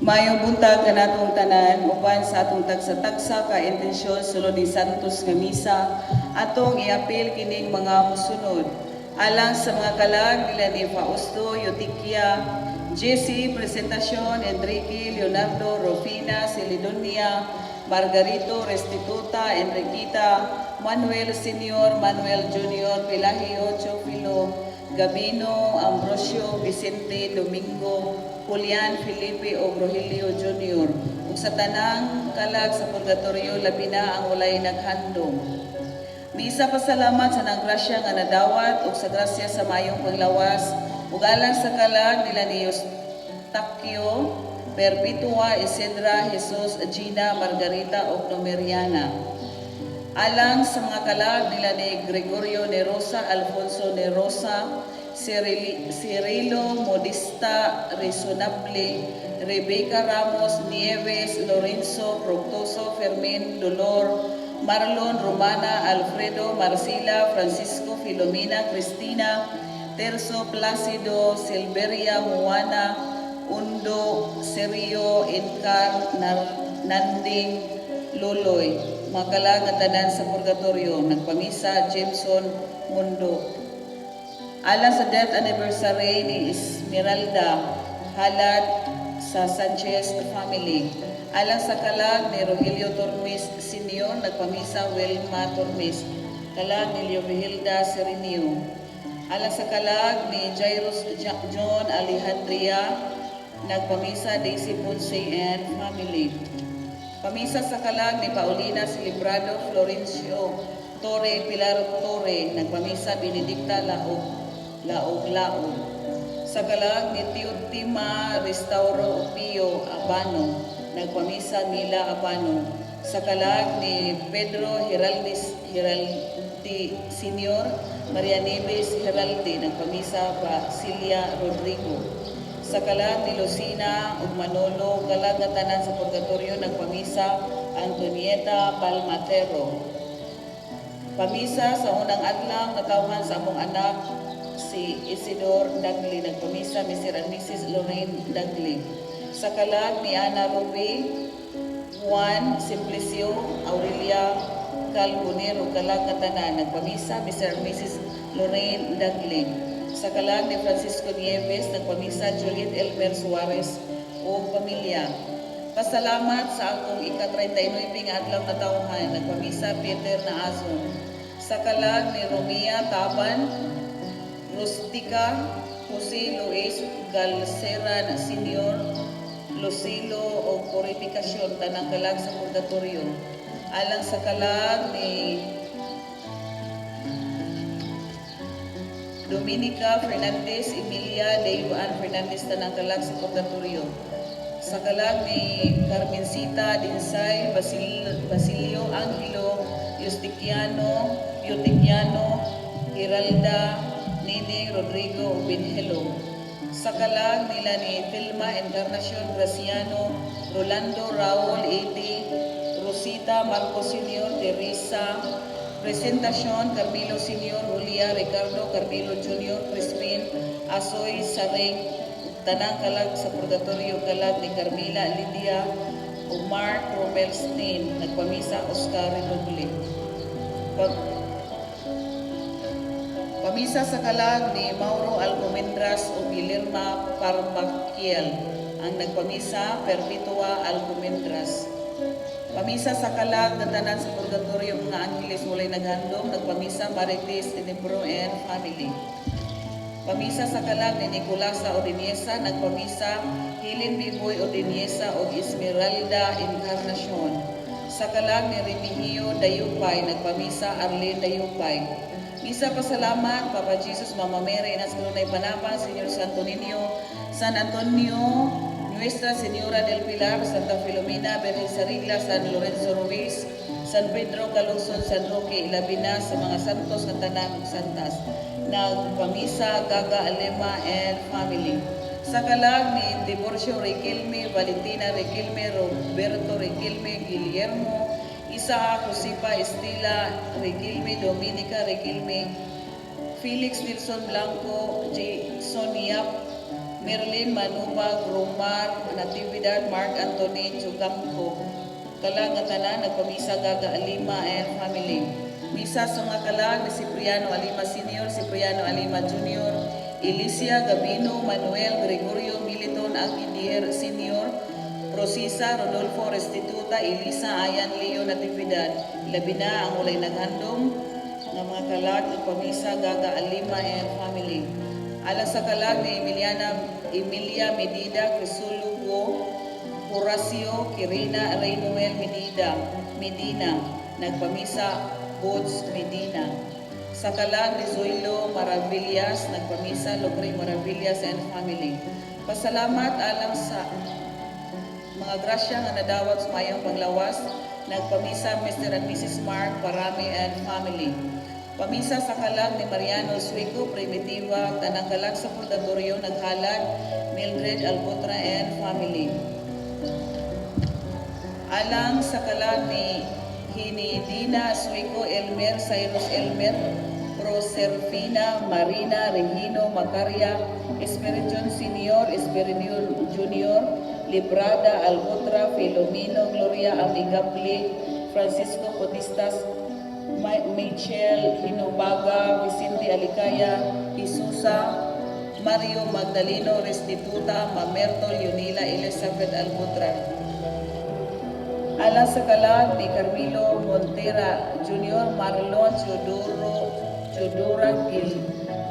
Mayong buntag kanatong tanan uban sa atong tagsa-tagsa ka intensyon sulod ni Santos nga misa atong iapil kining mga musunod alang sa mga kalag nila ni Fausto Eutiquia, Jesse Presentacion, Enrique Leonardo, Rufina Celidonia, Margarito Restituta, Enriquita, Manuel Senior, Manuel Junior, Pelagio Chofilo, Gabino, Ambrosio, Vicente, Domingo, Julian Felipe o Rogelio Jr. ug sa tanang kalag sa purgatorio labi na ang walay naghandom. Misa pasalamat sa nang grasya nga nadawat ug sa grasya sa mayong paglawas ug alang sa kalag nila ni Eustachio, Perpetua, Isidra, Jesus, Gina, Margarita ug Numeriana. Alang sa mga kalag nila ni Gregorio de Rosa, Alfonso de Rosa, Cirilo Modista Resonable, Rebecca Ramos Nieves, Lorenzo Proctoso, Fermin Dolor, Marlon Romana, Alfredo Marcila, Francisco Filomena, Cristina, Terzo Placido, Silveria Juana, Undo Serio, Encar Nanding Loloy. Mga kalag nga tanan sa purgatorio, nagpamisa Jameson Mundo. Alang sa death anniversary ni Esmeralda Halad sa Sanchez family. Alang sa kalag ni Rogelio Tormes Senior, nagpamisa Wilma Tormes. Kalag ni Leovihilda Serenio. Alang sa kalag ni Jairus John Alejandria, nagpamisa Daisy Ponce and family. Pamisa sa kalag ni Paulina Celebrado Florencio Torre Pilar Torre, nagpamisa Benedicta Laog. Sa kalag ni Teotima Restauro Pio Abano, nagpamisa Mila Abano. Sa kalag ni Pedro Heraldi Senior, Maria Nieves Heraldi, nagpamisa Basilia Rodrigo. Sa kalag ni Lucina ug Manolo, kalag nga tanan sa purgatorio, nagpamisa Antonieta Palmatero. Pamisa sa unang adlaw natawhan sa among anak si Isidore Dagli, nagpamisa Mr. and Mrs. Lorraine Dagli. Sa kalag ni Ana Ruby, Juan Simplicio, Aurelia Calbonero, kalag nga tanan, nagpamisa Mr. and Mrs. Lorraine Dagli. Sa kalag ni Francisco Nieves, nagpamisa Juliet Elmer Suarez o pamilya. Pasalamat sa akong ika-39 nga adlaw na tawhan, nagpamisa Peter Naazon. Sa kalag ni Romia Taban, Rustica, Jose Luis Galceran Senior, Lucilo o Purificacion, tanang kalag sa purgatorio. Alang sa kalag ni Dominica Fernandez, Emilia Leyuan Fernandez, tanang kalag sa purgatorio. Sa kalag ni Carmencita Dinsay, Basilio Angelo, Eusticiano, Giralda, Nini Rodrigo Benhelo. Sa kalag nila ni Filma Encarnacion Graciano, Rolando Raul Edi, Rosita Marcos Senior, Teresa Presentacion, Carmelo Senior, Julia Ricardo, Carmelo Junior, Crispin Asoy Sareng, tanang kalag sa purgatorio, kalag ni Carmela Lydia o Mark Romelstein, nagpamisa Oscar Redoble. Pamisa sa kalag ni Mauro Alcomendras o Guillerma Parmaquiel, ang nagpamisa Perpetua Alcomendras. Pamisa sa kalag na tanan sa purgatorio mga angeles walay naghandom, nagpamisa Marites Tenebro and family. Pamisa sa kalag ni Nicolasa Odiniesa, nagpamisa Helen Biboy Odiniesa o Esmeralda Encarnacion. Sa kalag ni Remigio Dayupay, nagpamisa Arlene Dayupay. Misa pasalamat Papa Jesus, Mama Mary, Nasgrunay Panapan, Señor Santo Niño, San Antonio, Nuestra Señora del Pilar, Santa Filomena, Virgen Sarigla, San Lorenzo Ruiz, San Pedro Calungsod, San Roque, Ilabina, sa mga santos na tanan ug santas. Nagpamisa Gaga Alema and family. Sa kalag ni Divorcio Riquelme, Valentina Riquelme, Roberto Riquelme, Guillermo, Isaac, Josipa, Estela Riquelme, Dominica Riquelme, Felix Nilson Blanco, Jason Yap, Merlin Manubag, Romar, Natividad, Mark Anthony Chugamco. Kalag nga tanan nagpamisa Gaga Alima and family. Misa sa mga kalag ni Cipriano Alima Senior, Cipriano Alima Junior, Elicia Gabino, Manuel Gregorio Militon Aguidier Senior, Rosisa Rodolfo Restituta, Elisa Ayan Leo Natividad. Labi na ang ulay naghandom ng mga kalag nagpamisa Gaga Alima and family. Alang sa kalag ni Emilia Medida Crisulugo, Horacio Kirina Reynoel Medina, nagpamisa Bods Medina. Sa kalag ni Zoilo Maravillas, nagpamisa Logre Maravillas and family. Pasalamat alang sa mga grasya nga nadawat sa mayang panglawas, nagpamisa Mr. and Mrs. Mark Parami and family. Pamisa sa kalag ni Mariano Suico Primitiva, tanang kalag sa Purgatorio, naghalad Mildred Albotra and family. Alang sa kalag ni Hinidina Suico Elmer, Cyrus Elmer, Proserfina Marina Regino Macaria, Espiriton Senior, Espiriton Junior, Librada Albotra, Filomeno Gloria Amigable, Francisco Potistas, Michelle Hinobaga, Vicente Alicaya, Isusa, Mario Magdaleno Restituta, Mamerto Leonila Elizabeth Albutra. Alang sa kalag ni Carmelo Montera Jr., Marlon Chodora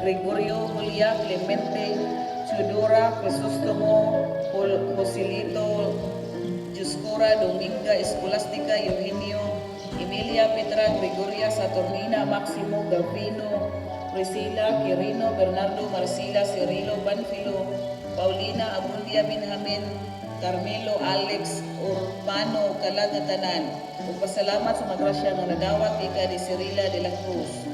Gregorio Julia Clemente Chodora Crisostomo Joselito Juscora Dominga Escolastica Eugenio Emilia Petra Gregoria Saturnina Maximo Gavino Priscila Quirino Bernardo Marcila Cirilo Banfilo Paulina Abundia Benjamin Carmelo Alex Urbano Kalagatanan. Ugpasalamat sa magrasya nga nadawat ika ni Cirila de la Cruz.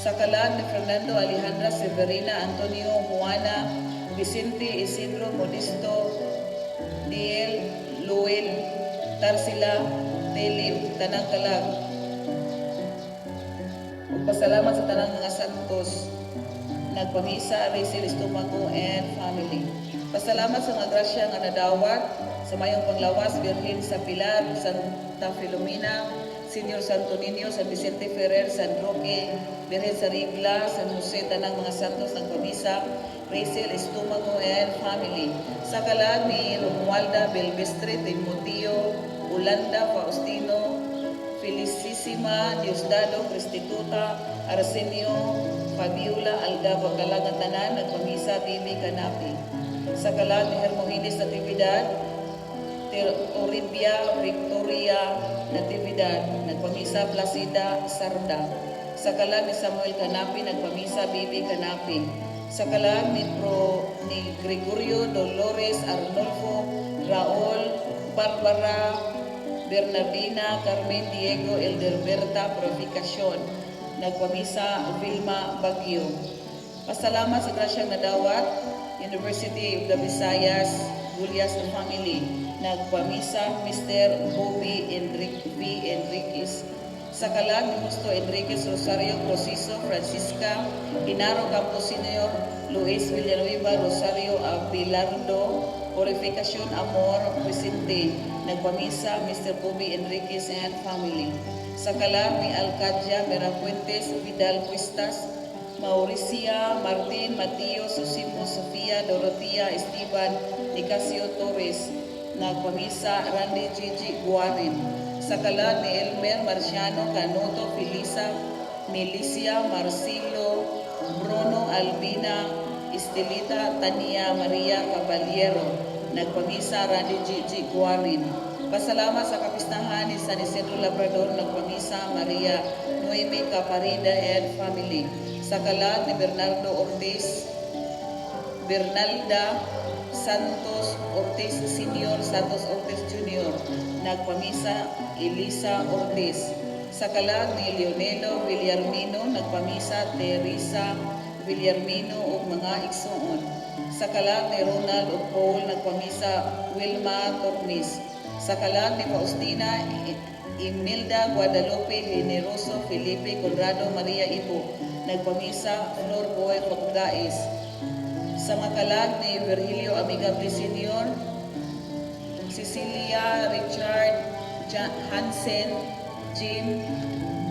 Sa kalag ni Fernando Alejandra Severina Antonio Juana Vicente Isidro Modesto Diel Luel Tarsila Telip tanang kalag. Ugpasalamat sa tanang mga santos. Nagpamisa Rachel Estomago and family. Pasalamat sa mga grasya nga nadawat sa mayong panglawas, Birhen sa Pilar, Santa Filomena, Senior Santo Niño, San Vicente Ferrer, San Roque, Birhen sa Rigla, San Jose, tanang mga santos ng pamisa, Rachel Estomago and family. Sa kalag ni Romualda Belvestre, Timoteo, Ulanda, Faustino, Felicissima, Diosdado, Cristituta, Arsenio, Fabiola, Aldaba, Kalagan Tanan, nagpamisa, Bibi Canapi. Sa kalag ni Hermogenes Natividad, Toribia, Victoria Natividad, nagpamisa, Placida Sarda. Sa kalag ni Samuel Canapi, nagpamisa, Bibi Canapi. Sa kalag ni Gregorio Dolores Arnolfo, Raul, Barbara, Bernardina, Carmen Diego, Elderberta, Purificacion, nagpamisa, Vilma Baguio. Pasalamat sa grasyang nadawat, University of the Visayas, Gulyas family, nagpamisa, Mr. Bobby V. Enriquez. Sa kalag ni Justo Enriquez Rosario Prosiso, Francisca, Hinaro Campos Senior, Luis Villanueva Rosario Abelardo, Purificacion Amor Vicente, nagpamisa, Mr. Bobby Enriquez and family. Sa kalag ni Alcadia Merafuentes Vidal Cuestas, Mauricia Martin Mateo Susimo Sofia Dorotea Esteban Nicasio Torres, nagpamisa, Randy Gigi Guarin. Sa kalag ni Elmer Marciano Canoto Felisa Milicia Marcelo Bruno Albina Estelita Tania Maria Caballero, nagpamisa, Randy Gigi Guarin. Pasalamat sa kapistahan ni San Isidro Labrador, nagpamisa, Maria Noemi Caparida and family. Sa kalag ni Bernardo Ortiz, Bernalda Santos Ortiz Senior, Santos Ortiz Junior, nagpamisa, Elisa Ortiz. Sa kalag ni Leonelo Villarmino, nagpamisa, Teresa Villarmino ug mga igsoon. Sa kalag ni Ronald ug Paul, nagpamisa, Wilma Tornis. Sa kalag ni Faustina Imelda Guadalupe Generoso Felipe Conrado Maria Ibo, nagpamisa, Flor Boy Pagdais. Sa mga kalag ni Virgilio Amigable Sr., Cecilia Richard Hansen, Jim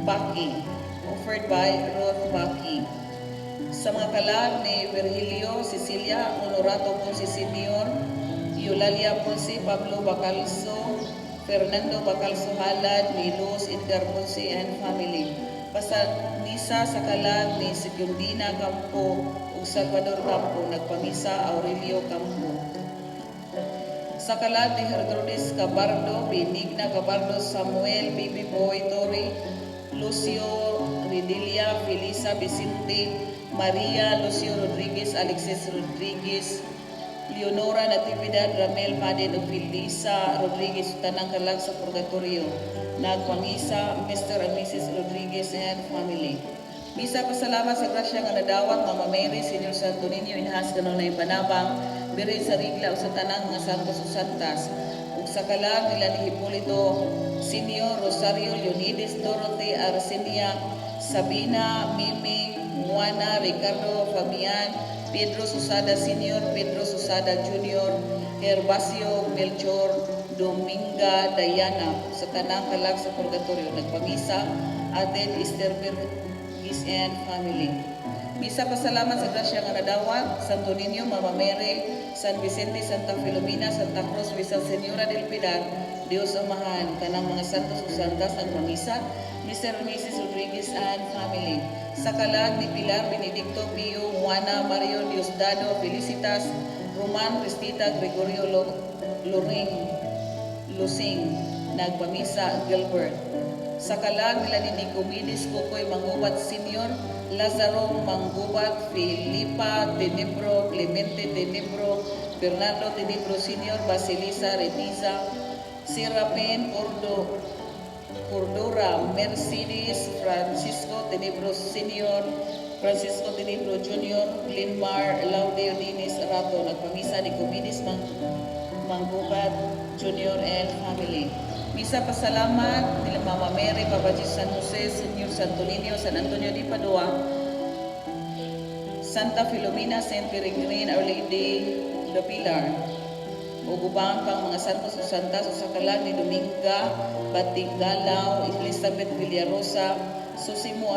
Baki, offered by Ruth Baki. Sa mga kalag ni Virgilio Cecilia Honorato Ponce Sr., Eulalia Ponce, Pablo Bacalso, Fernando Bacalso Halad, Milos Edgar Ponce and family. Pasamisa sa kalag ni Secundina Campo ug Salvador Campo, nagpamisa Aurelio Campo. Sa kalag ni Gertrudis Cabardo, Benigna Cabardo, Samuel Baby Boy Tori, Lucio Ridilia, Felisa Vicente, Maria Lucio Rodriguez, Alexis Rodriguez, Leonora Natividad, Ramel Maden ug Felisa Rodriguez, tanang kalag sa purgatorio. Nagpangisa Mr. and Mrs. Rodriguez and family. Misa pasalamat sa grasya nga nadawat Mama Mary Senior Santo Niño inhas kanunay panabang diri sa Rigla o sa tanang mga santos o santas. Ug sa kalag nila ni Hipolito Senior, Rosario Leonides, Dorothy Arcenia, Sabina, Mimi, Juana, Ricardo, Fabian, Pedro Susada Senior, Pedro Susada Junior, Herbacio Melchor, Dominga Diana, sa tanang kalag sa purgatorio. Nagpamisa Aden Esther Bergis and family. Misa pasalamat sa grasya nga nadawat Santo Niño, Mama Mary, San Vicente, Santa Filomena, Santa Cruz, Visa Señora del Pilar, Dios Amahan, kanang mga santos ug santas ang pamisa, Mr. and Mrs. Rodriguez and family. Sa kalag ni Pilar Benedicto Pio, Juana Mario Diosdado, Felicitas, Roman Cristita, Gregorio Loring, Lusing, nagpamisa Gilbert. Sa kalag nila ni Nicomedes Kukoy Mangubat Senior, Lazaro Mangubat, Filipa Tenebro, Clemente Tenebro, Bernardo Tenebro Senior, Basilisa Retiza, Serapin Cordora, Mercedes, Francisco Tenebro Senior, Francisco Tenebro Junior, Glenmar Laudeo Dinis Rato, nagpamisa Nicomedes Mangubat Junior and family. Misa pasalamat nila Mama Mary, Papa Jesus San Jose, Senior Santo Niño, San Antonio de Padua, Santa Filomena, Saint Peregrine, Our Lady the Pilar, o ubang pang mga santos o santas o sa kalag ni Dominga Batigalaw, Elizabeth Villarosa, Susimo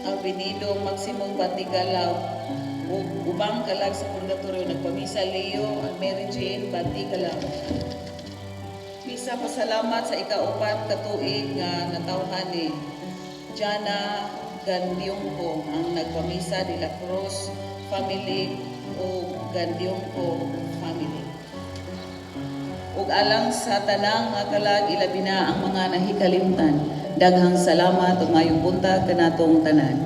Avenido, Maximum Batigalaw, o ubang kalag sa purgatorio. Nagpamisa Leo at Mary Jane Batigalaw. Misa pasalamat sa ikaupat katuig nga natawhan ni Jana Gandiongko, ang nagpamisa de la Cruz family o Gandiongko family. Ug alang sa tanang mga kalag, ilabi na ang mga nahikalimtan. Daghang salamat ug mayong buntag kanatong tanan.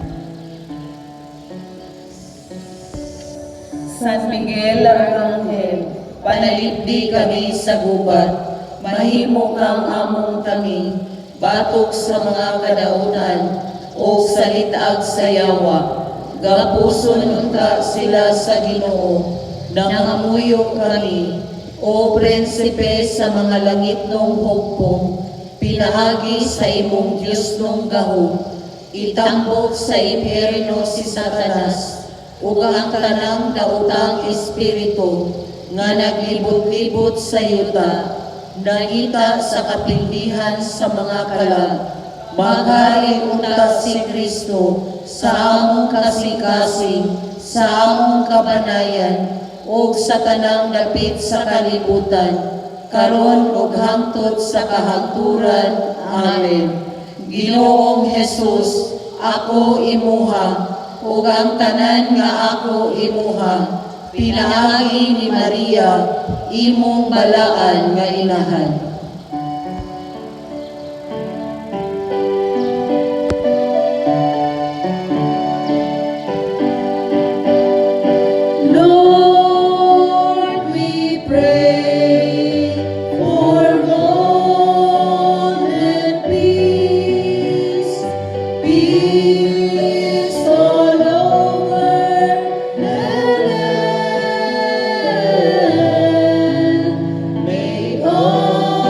San Miguel Arcangel, panalipdi kami sa gubat, mahimo kang among tami, batok sa mga kadautan, o salitag sa yawa. Gapuson unta sila sa Ginoo, nangamuyo kami, o prinsipe sa mga langit nung hugpong, pinahagi sa imong Diyos nung gahom, itambok sa impyerno si Satanas, ug ang tanang daotang espiritu nga naglibot-libot sa yuta, nangita sa kapindihan sa mga kalag. Maghari unta si Kristo sa among kasing-kasing, sa among kabanayan, ug sa tanang dapit sa kalibutan, karon ug hangtod sa kahangturan. Amen. Ginoong Jesus, ako imuha, ug ang tanan nga ako imuha, pinaagi ni Maria, imong balaan nga inahan. May all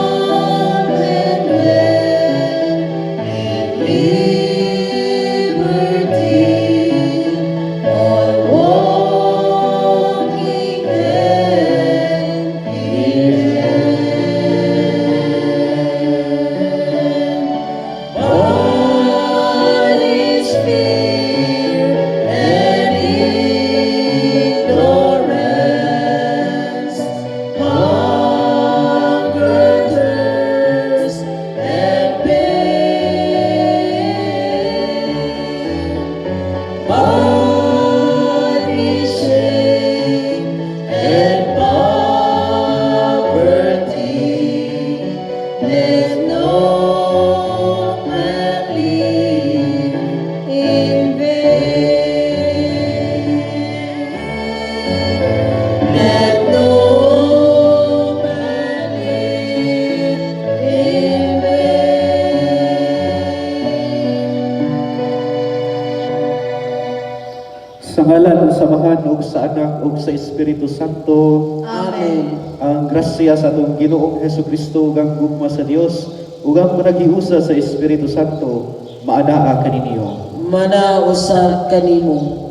Sa ngalan sa Samahan ug sa Anak ug sa Espiritu Santo, Amen. ang grasya sa atong Ginoong Hesukristo ug ang gugma sa Dios ug ang panagiusa sa Espiritu Santo maanaa kaninyo. Mana usab kanimo.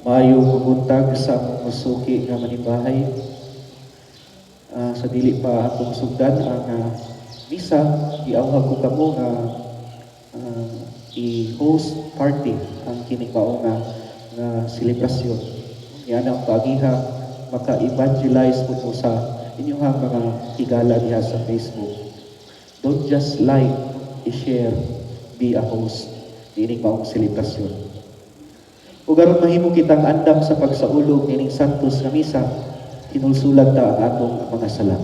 Maayong mabuntag sa among musuki nga manimbahay. Sa dili pa atong sugdan ang misa, giawhag ko kamo nga i-host party ang kining mao nga selebrasyon. Yan ang paagiha maka-evangelize po sa inyong mga higala diha sa Facebook. Don't just like, i-share, be a host kining maong selebrasyon. Ug aron mahimo kitang andam sa pagsaulog kining santos nga misa, hinulsulag ta ang atong mga sala.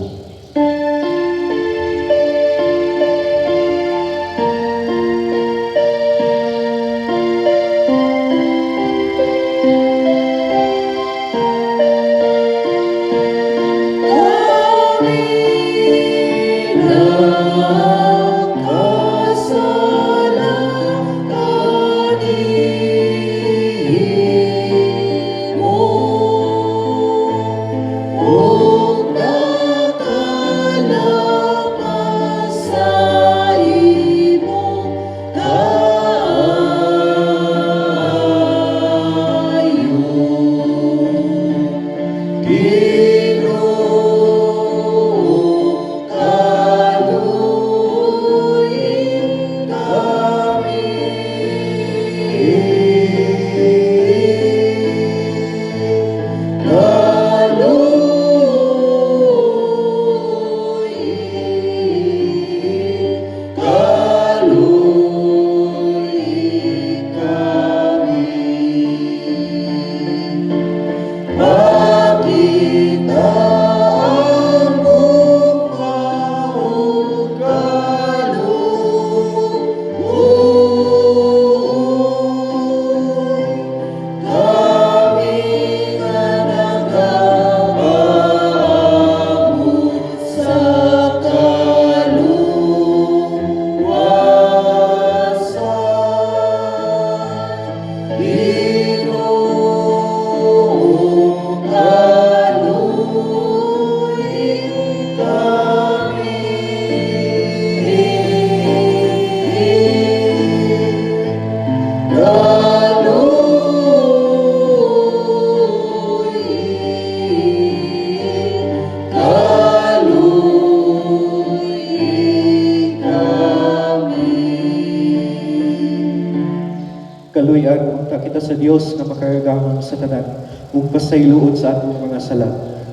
Kaluyan unta kita sa Dios nga makagamon sa tanan ug pasayloon sa atong mga sala.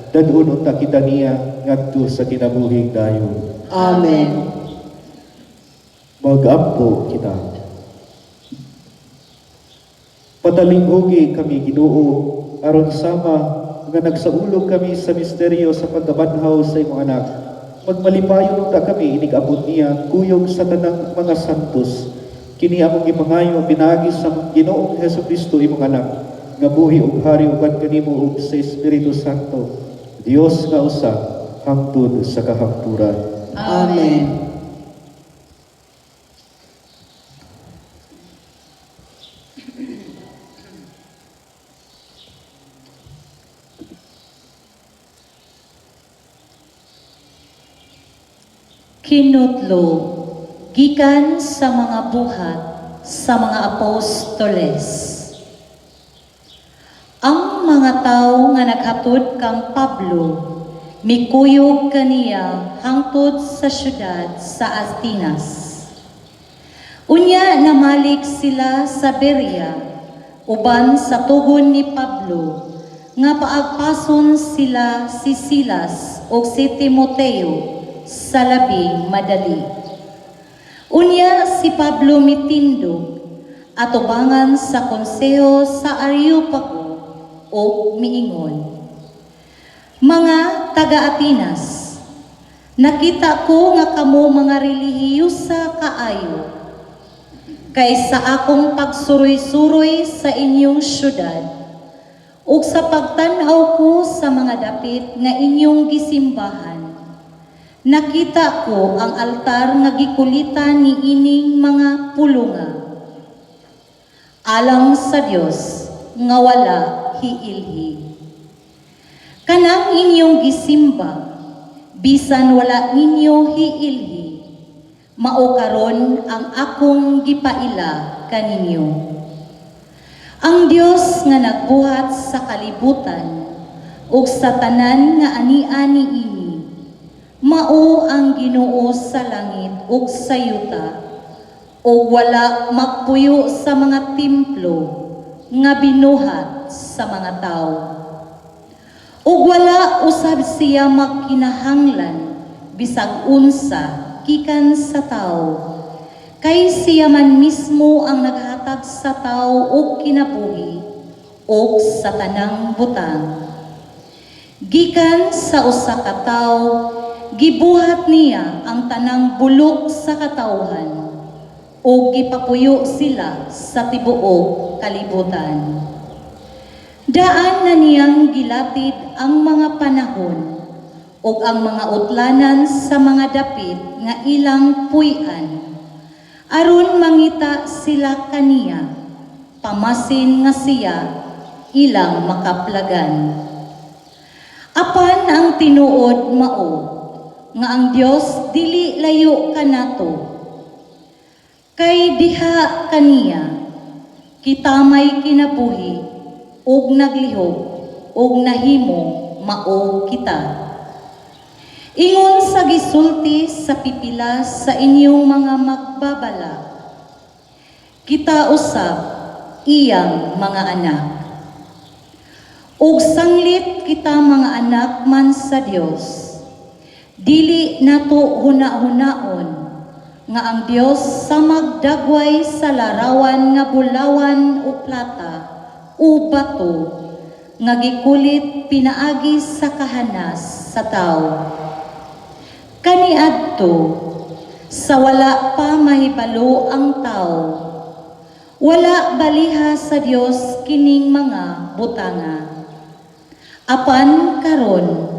Dadun unta kita niya ngadto sa kinabuhing dayon. Amen. Mag-ampo kita. Patalinghugi kami Ginoo aron sama nga nagsaulog kami sa misteryo sa pagkabanhaw sa imong anak. Magmalipayon unta kami inig abot niya kuyog sa tanang mga santos. Kini among gimangayo pinagi sa Ginoong Hesukristo imong anak nga buhi ug hari uban kanimo ug sa Espiritu Santo, Dios nga usa hangtod sa kahangturan. Amen. Kinutlo, gikan sa mga buhat sa mga apostoles. Ang mga tao nga naghatod kang Pablo, mikuyog kaniya hangtod sa syudad sa Atenas. Unya namalik sila sa Berea, uban sa tugon ni Pablo, nga paagpason sila si Silas o si Timoteo sa labing madali. Unya si Pablo mitindog at ubangan sa konseho sa Areopago o miingon, mga taga-Atenas, nakita ko nga kamo mga relihiyusa kaayo, kaysa akong pagsuroy-suroy sa inyong syudad, ug sa pagtanaw ko sa mga dapit nga inyong gisimbahan, nakita ko ang altar nga gikulitan ni ining mga pulunga. Alang sa Dios, nga wala hiilhi. Kanang inyong gisimba, bisan wala ninyo hiilhi, mao karon ang akong gipaila kaninyo. Ang Dios nga nagbuhat sa kalibutan ug sa tanan nga ani-ani ini, mao ang Ginoo sa langit ug sa yuta, ug wala magpuyo sa mga templo nga binuhat sa mga tao. Ug wala usab siya magkinahanglan bisag unsa gikan sa tao, kay siya man mismo ang naghatag sa tao og kinabuhi ug sa tanang butang. Gikan sa usa ka tawo, gibuhat niya ang tanang bulok sa katawhan ug gipapuyo sila sa tibuok kalibutan. Daan na niyang gilatid ang mga panahon ug ang mga utlanan sa mga dapit nga ilang puy-an, aron mangita sila kaniya, pamasin nga siya ilang makaplagan. Apan ang tinuod mao, nga ang Dios dili layo kanato, kay diha kaniya kita may kinabuhi ug naglihok ug nahimo mao kita. Ingon sa gisulti sa pipila sa inyong mga magbabala, kita usab iyang mga anak. Ug sanglit kita mga anak man sa Dios, dili nato huna-hunaon nga ang Dios sa magdagway sa larawan nga bulawan o plata o bato nga gikulit pinaagi sa kahanas sa tao. Kaniadto sa wala pa mahibalo ang tao, wala baliha sa Dios kining mga butanga. Apan karon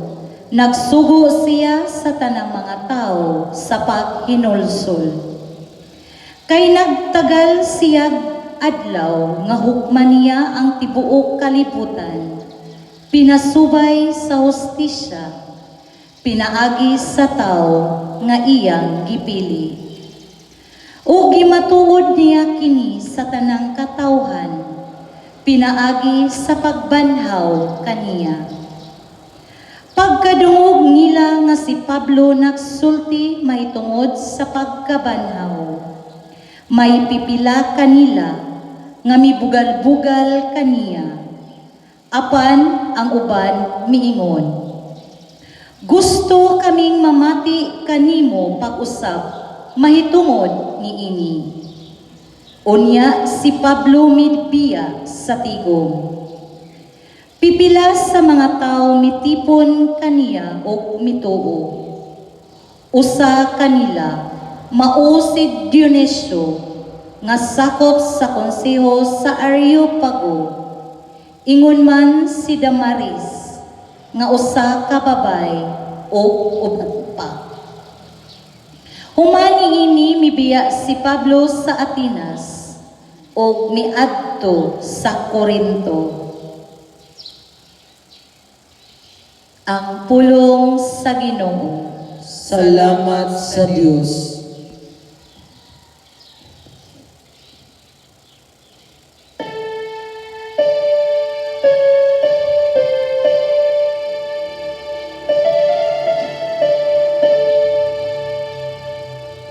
nagsugo siya sa tanang mga tao sa paghinulsol. Kay nagtagal siya adlaw nga hukman niya ang tibuok kalibutan, pinasubay sa hustisya, pinaagi sa tao nga iyang gipili. O gimatuod niya kini sa tanang katawhan, pinaagi sa pagbanhaw kaniya. Pagkadungog nila nga si Pablo nagsulti mahitungod sa pagkabanhaw, may pipila kanila nga mibugal-bugal kaniya. Apan ang uban miingon, gusto kaming mamati kanimo pag-usab mahitungod niini. Unya si Pablo midbiya sa tigom. Pipila sa mga tao mitipon kaniya o mituo. Usa kanila mao si Dionisio nga sakop sa konseho sa Areopago. Ingon man si Damaris nga usa ka babay o uban pa. Humani ini mibiya si Pablo sa Atenas o miadto sa Corinto. Ang pulong sa Ginoo. Salamat sa Diyos.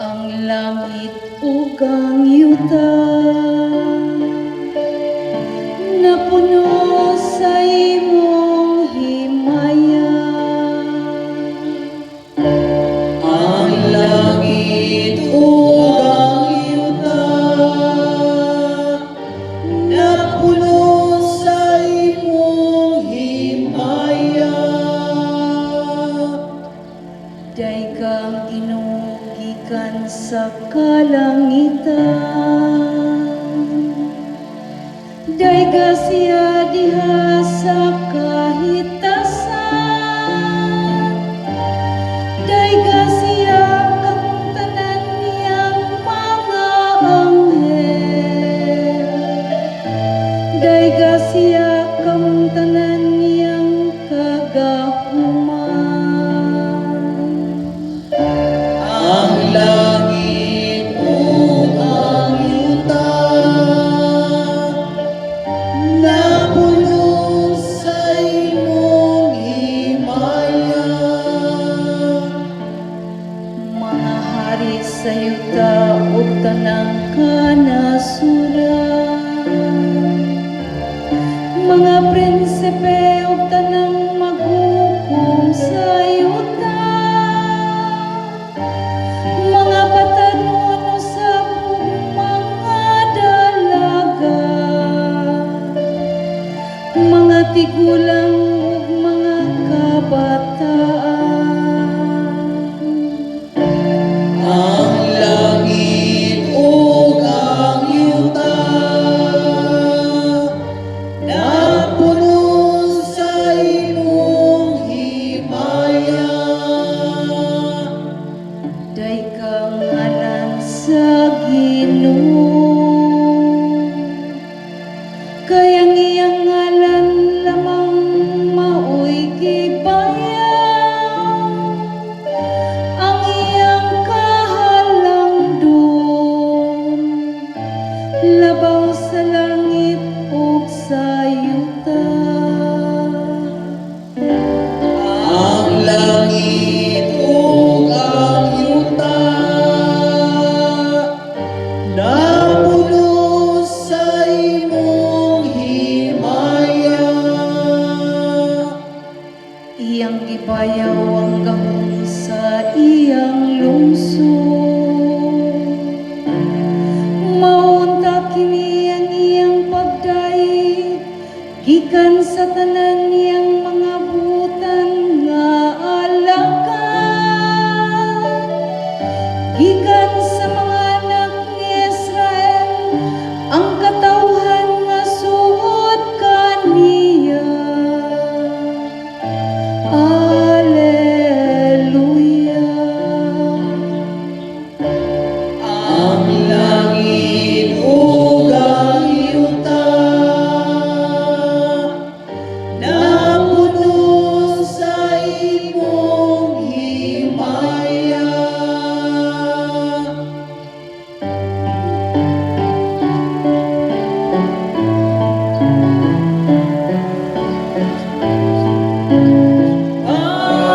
Ang langit ug ang yuta napuno sa imong himaya. Ang langit ug ang yuta napuno sa imong himaya. Daghang inugikan sa kalangitan, dayga siya diha sa kahitasan, dayga siya ang tanan niyang mga anghel, dayga siya tigulang ug mga kabataan. Ang langit ug ang yuta napuno sa imong himaya. Day kang ngalan sa Ginoo, kay ang iyang ngalan lamang mao'y gibayaw. Ang iyang kahalangdon labaw sa langit ug sa yuta. Ang langit ug ang yuta napuno sa imong himaya. Iyang gibayaw ang gahom sa iyang lungsod. Maunta kini ang iyang pagdaig gikan sa tanan niyang mga butan nga alagad. Gikan sa mga anak ni Israel ang katawhan nga suod kaniya. Alleluia. Ang langit ug ang yuta napuno sa imong himaya.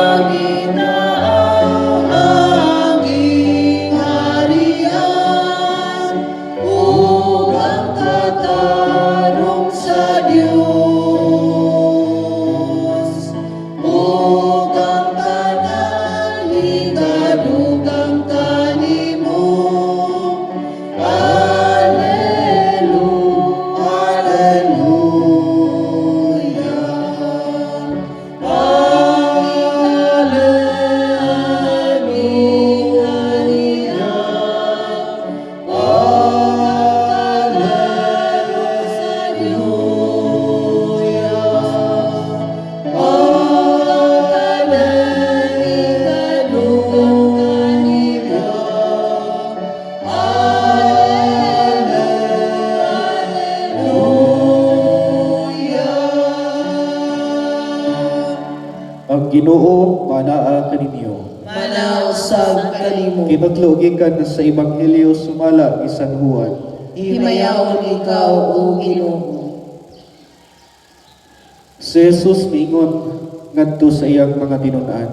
Panginoon ang iyong harian, ug ang katarong sa Dios, ug ang tanan hikadugang kanimo. Ang Ginoo manaa kaninyo. Manausab kanimo, Kinatlo gikan sa Ebanghelyo sumala ni San Juan. himayaon ikaw o Ginoo. Si Jesus miingon ngadto sa iyang mga tinunan.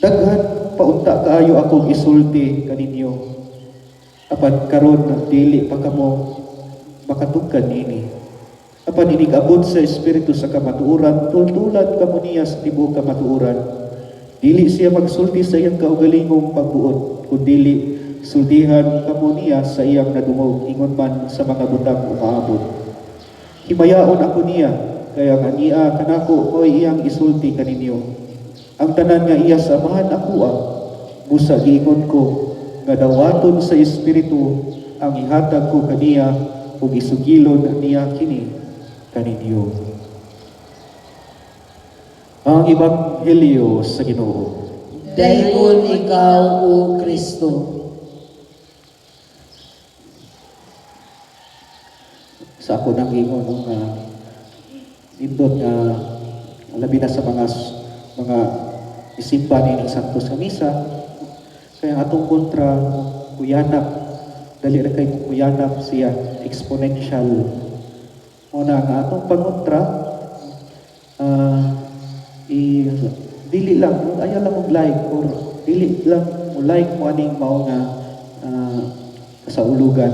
Daghan paunta kaayo akong isulti kaninyo. Apan karon dili pa kamo makatugkan ini. Apan inigabot sa Espiritu sa kamatuoran, tultulan kamo niya sa tibuok kamatuoran. Dili siya magsulti sa iyang kaugalingong pagbuot, kundili sultihan kamo niya sa iyang nadungog, ingon man sa mga butang umaabot. Himayaon ako niya, kaya nga niya kanako mo'y iyang isulti kaninyo. Ang tanan nga iya samahan ako busa giingon ko, nga dawaton sa Espiritu ang ihatag ko kaniya ug isugilon niya kini kaninyo. Ang Ebanghelyo sa Ginoo. Dayon ikaw o Kristo. Sa ako nang ingon nga nindot nga labi na sa mga isimba ni Santos sa misa, kaya atong kontra kuyanap, dali ra kay kuyanap siya exponential. Una nga atong pangontra, dili lang, ayaw lang mong like or dili lang mo like mo aning mao nga sa ulugan.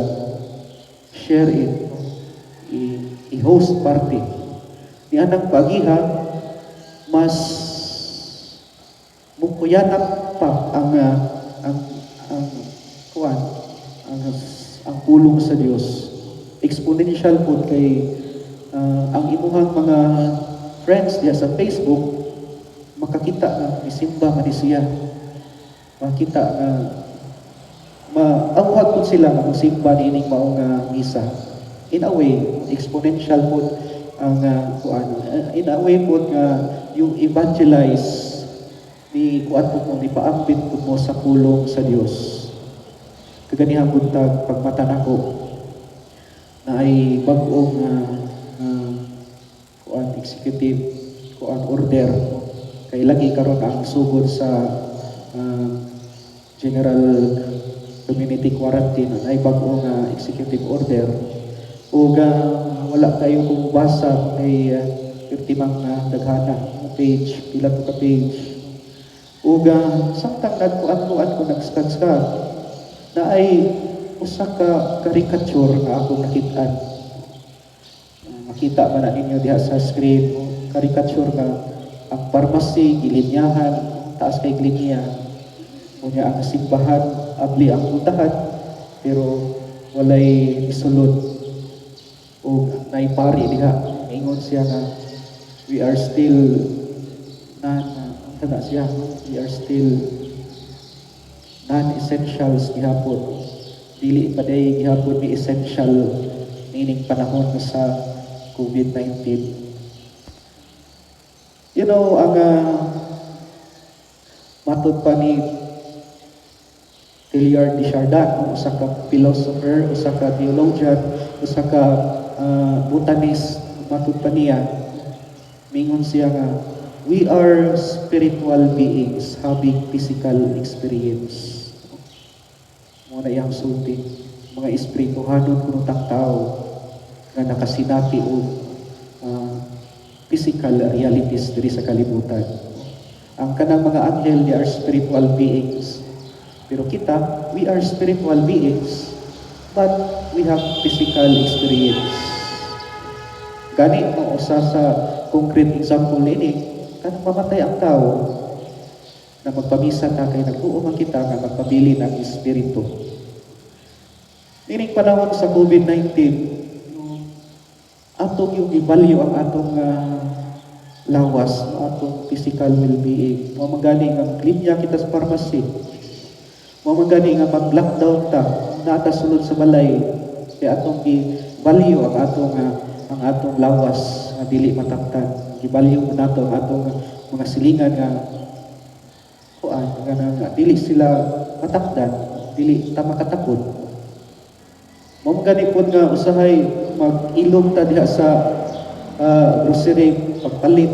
Share it. I-host party. Ni anang pagiha, mas mukuyanap pa ang kuan ang pulong sa Dios. Exponential po kay ang imuhang mga friends diya sa Facebook makakita nga isimba man ni siya, makita nga maawhag po sila nga musimba niining maong misa. In a way exponential po ang in a way po nga yung evangelize ni kuan po mo, ni paambit po mo sa pulong sa Dios. Kaganihang buntag pagmata nako na ay bag-ong kuan executive kuan order kay lagi karon ang sugod sa general community quarantine ay bag-ong executive order ug wala kayo kung basa kay timang daghana page pila to ka page ug samtang nagkuan ko nagskag na ay usa ka caricature nga akong nakit-an. Makita man na ninyo diha sa screen caricature nga ang pharmacy gilinyahan taas kay linya unya ang simbahan abli ang puntahan pero walay isulod ug nay pari diha ingon siya nga we are still we are still non-essentials gihapon. Dili pa day gihapon ni essential nining panahon sa COVID-19. You know, ang matud pa ni Teilhard de Chardin, usa ka philosopher, usa ka theologian, usa ka botanist, matud pa niya, mingon siya nga, we are spiritual beings having physical experience. Muna iyang sulti, mga espirituhanon kunutang tao nga nakasinati o physical realities diri sa kalibutan. Ang kanang mga anghel, they are spiritual beings. Pero kita, we are spiritual beings, but we have physical experience. Gani mo usa sa concrete example nini, kan mamatay ang tao na magpamisa ta kay nagtuo man kita nga magpabili ng espiritu. Nining panahon sa COVID-19, atong yung i-value ang atong lawas, atong physical well-being. Mo magani nga linya kita sa pharmacy. Mo magani nga mag-lockdown ta, nata sulod sa balay, kay atong i-value ang atong lawas nga dili matamtan. Gibalyo mo nato ang atong mga silingan nga dili sila matakdan, dili ta makatakod. Mao gani pod nga usahay mag-ilom ta diha sa grocery pagpalit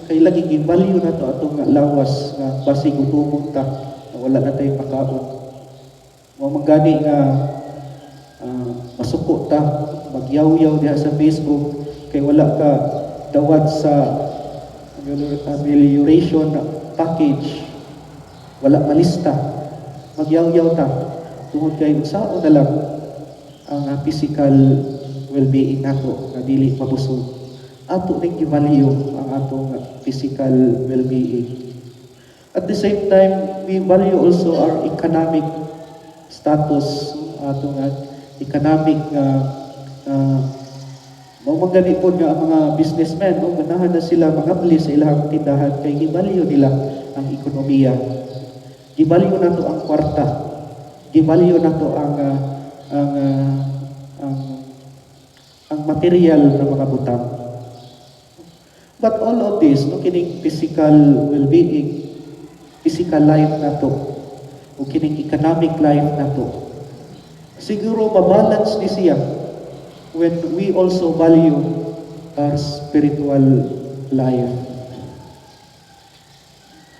kay lagi gibalyo nato atong lawas nga basig gutumon ta wala na tay makaon. Mao gani nga masuko ta magyaw-yaw diha sa Facebook kay wala ka dawat sa amelioration package wala malista magyaw-yaw ta tungod kay unsaon na lang ang physical well-being nato nga dili mabusog ato ning i-value ang atong physical well-being. At the same time we value also our economic status atong economic mao magani po nga ang mga businessmen ganahan na sila mangabli sa ilang tindahan kay gibalyo nila ang ekonomiya, gibalyo nato ang kwarta, gibalyo nato ang material ng mga butang. But all of this kining physical well-being, physical life nato o kining economic life nato siguro mabalance ni siya when we also value our spiritual life.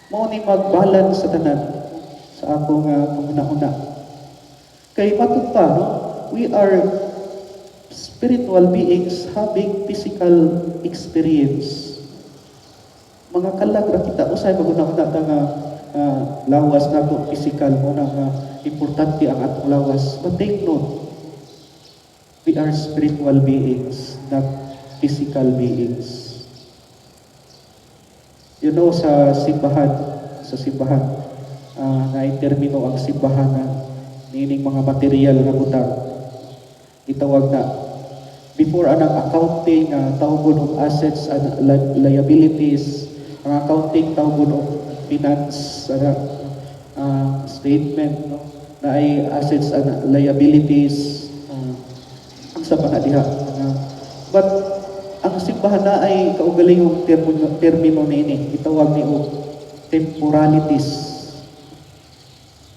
Mao ni mag-balance sa tanan sa akong panguna-una. Kay matud pa, we are spiritual beings having physical experience. Mga kalag ra kita usay paguna-una ta nga lawas nato physical mo na importante ang atong lawas. But take note, we are spiritual beings, not physical beings. You know, sa simbahan, na-termino ang simbahan na nining mga material na butang. Itawag na before anang accounting tawgon of assets and liabilities, ang accounting tawgon of finance statement, no, na ay assets and liabilities, ang sa panadiha. But ang simbahan na ay kaugalingong termino niini, itawag ni og temporalities.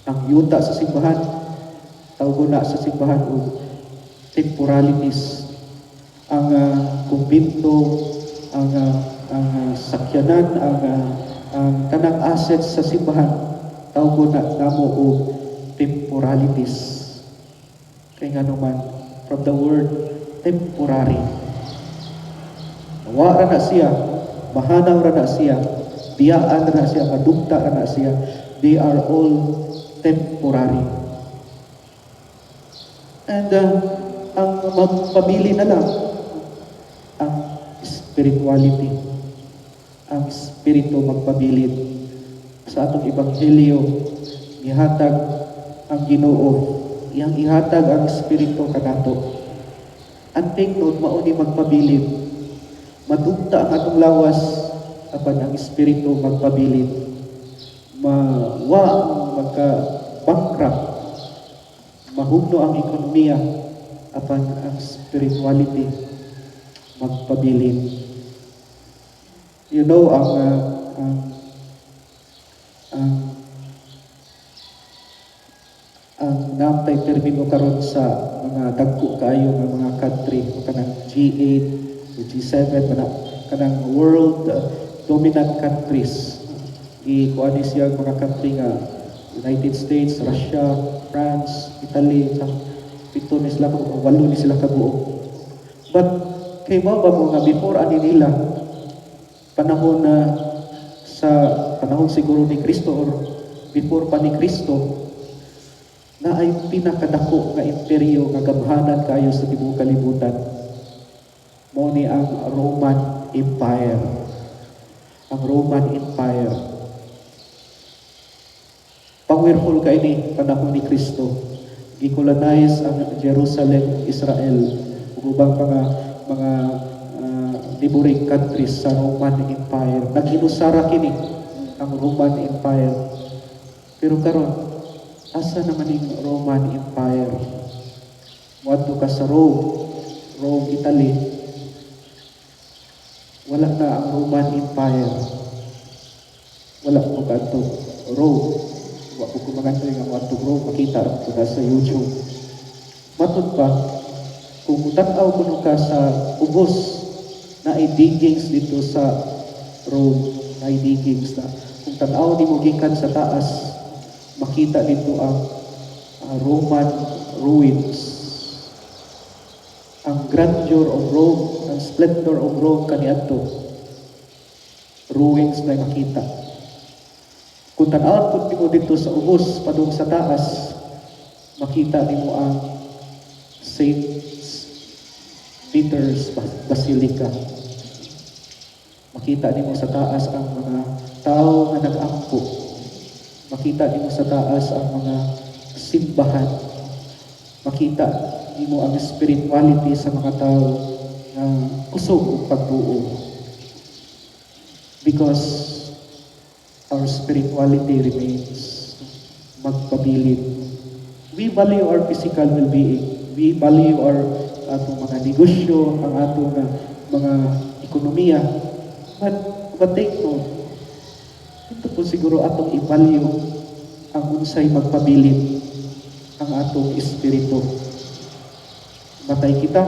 Ang yuta sa simbahan, tawgon na sa simbahan og temporalities. Ang kumpinto, ang sakyanan, ang kanang assets sa simbahan, tawgon na namo og temporalities. Kaya nga naman, from the word temporary. Wa ra na siya, mahanaw ra na siya, biyaan ra na siya, madugta ra na siya. They are all temporary. And ang magpabili na lang ang spirituality, ang spirito magpabilin. Sa atong ebanghelyo, ihatag ang Ginoo, iyang ihatag ang spirito kanato. Ang take note, mauni magpabilin, madugta ang atong lawas apan ang espiritu magpabilin, mawa magka-bankrupt, mahugno ang ekonomiya apan ang spirituality magpabilin. You know, ang namtay termino karon sa mga dagko kaayo nga mga country, kanang G8, G7, kanang world dominant countries. Kuani siya mga country nga United States, Russia, France, Italy, pito ni sila, walo ni sila kabuo. But kay ba mo nga before ani nila panahon na sa panahon siguro ni Kristo or before pa ni Kristo, na ay pinakadako nga imperyo nga gamhanan kayo sa tibuok kalibutan, mo ni ang Roman Empire. Ang Roman Empire, powerful kay ni panahon ni Kristo. Gikolonize ang Jerusalem, Israel, ug ubang mga neighboring countries sa Roman Empire. Nag-inusara kini ang Roman Empire. Pero karon, asa naman yung Roman Empire? Muadto ka sa Rome, Italy. Wala na ang Roman Empire. Wala ko kanto Rome. Wala ko kumaganto yung muadto Rome. Makita ko na sa YouTube. Matod pa, kung tanaw ko ka sa ubos na ay diggings dito sa Rome, na ay diggings na kung tanaw ni mo gikan sa taas, makita dito ang Roman ruins. Ang grandeur of Rome, ang splendor of Rome kaniadto, ruins na makita. Kung tanaw po mo dito sa ubos, padung sa taas, makita nimo ang St. Peter's Basilica. Makita nimo sa taas ang mga tao nga nag-ampo. Makita nimo sa taas ang mga simbahan. Makita nimo ang spirituality sa mga tao na kusog og pagbuo. Because our spirituality remains magpabilin. We value our physical well-being. We value our atong mga negosyo, ang atong mga ekonomiya. But take note, ito po siguro atong i-value ang unsay magpabilin ang atong espiritu. Matay kita,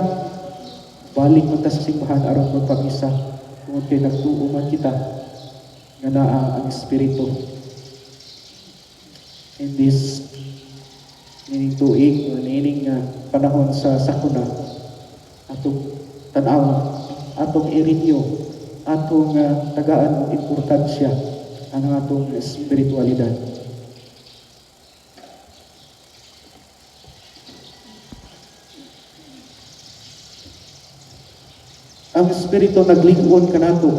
balik man ta sa simbahan aron magpamisa, kung kay nagtuo man kita nga naa ang espiritu. In this nining tuig o nining panahon sa sakuna, atong tanaw, atong i-renew, atong tagaan ng importansya ang atong espiritualidad. Ang espiritu naglingon kanato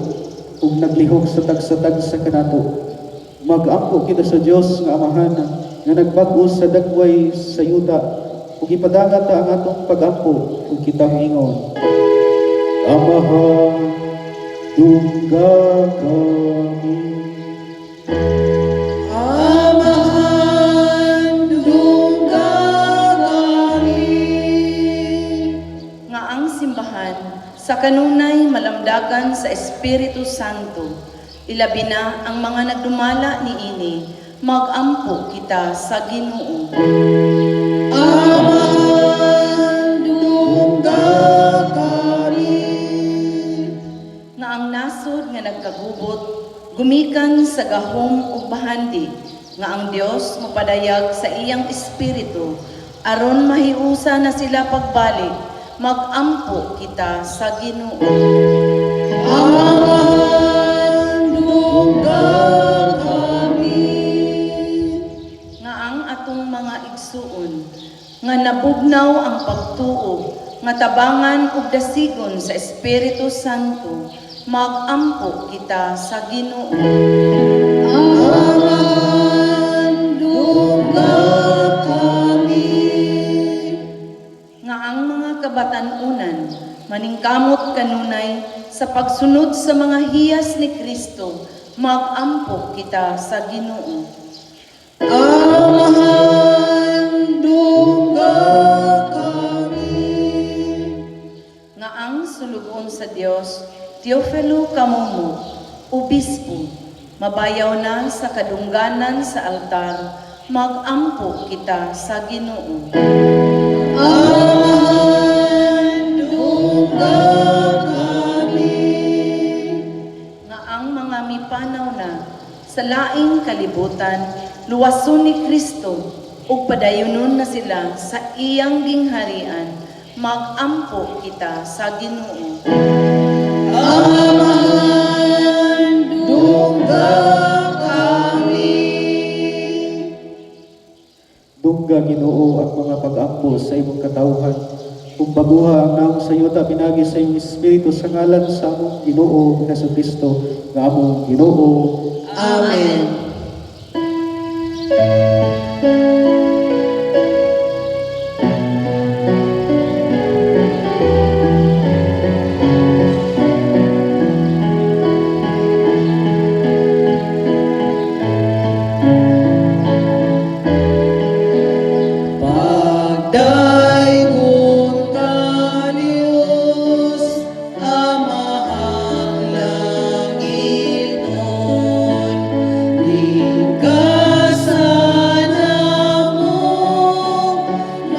ug naglihok sa tagsa kanato. Mag-ampo kita sa Dios nga Amahan nga nagbag-o sa dagway sa yuta ug ipadangat ta ang atong pagampo ug kitang ingon. Amahan, dungga kami. Amahan, dungga kami. Nga ang simbahan sa kanunay malamdagan sa Espiritu Santo, ilabi na ang mga nagdumala ni ini, magampo kita sa Ginoo. Amahan, dungga kami. Nga ang nasod nga nagkagubot, gumikan sa gahom ug bahandi, nga ang Dios mopadayag sa iyang espiritu, aron mahiusa na sila pagbalik, magampo kita sa Ginoo. Amahan, dungga kami. Nga ang atong mga igsuon, nga nabugnaw ang pagtuo, nga tabangan ug dasigon sa Espiritu Santo, magampo kita sa Ginoo. Amahan, dungga kami. Nga ang mga kabatanunan maningkamot kanunay sa pagsunod sa mga hiyas ni Kristo, magampo kita sa Ginoo. Amahan, dungga kami. Nga ang sulugon sa Dios, Teofilo Kamomo, Obispo, mabayaw na sa kadungganan sa altar, magampo kita sa Ginoo. Amahan, dungga kami. Nga ang mga mipanaw na sa laing kalibutan, luwason ni Kristo, ug padayunon na sila sa iyang gingharian, magampo kita sa Ginoo. Amahan, dungga kami. Dungga Ginoo ang mga pag-ampo sa imong katawhan. Kung baguha ang naong sa yuta pinagi sa iyong Espiritu sa ngalan sa among Ginoo Jesucristo nga among Ginoo. Amen. Pagdayon ka Diyos, Amahang langit nun, ligkasan mo,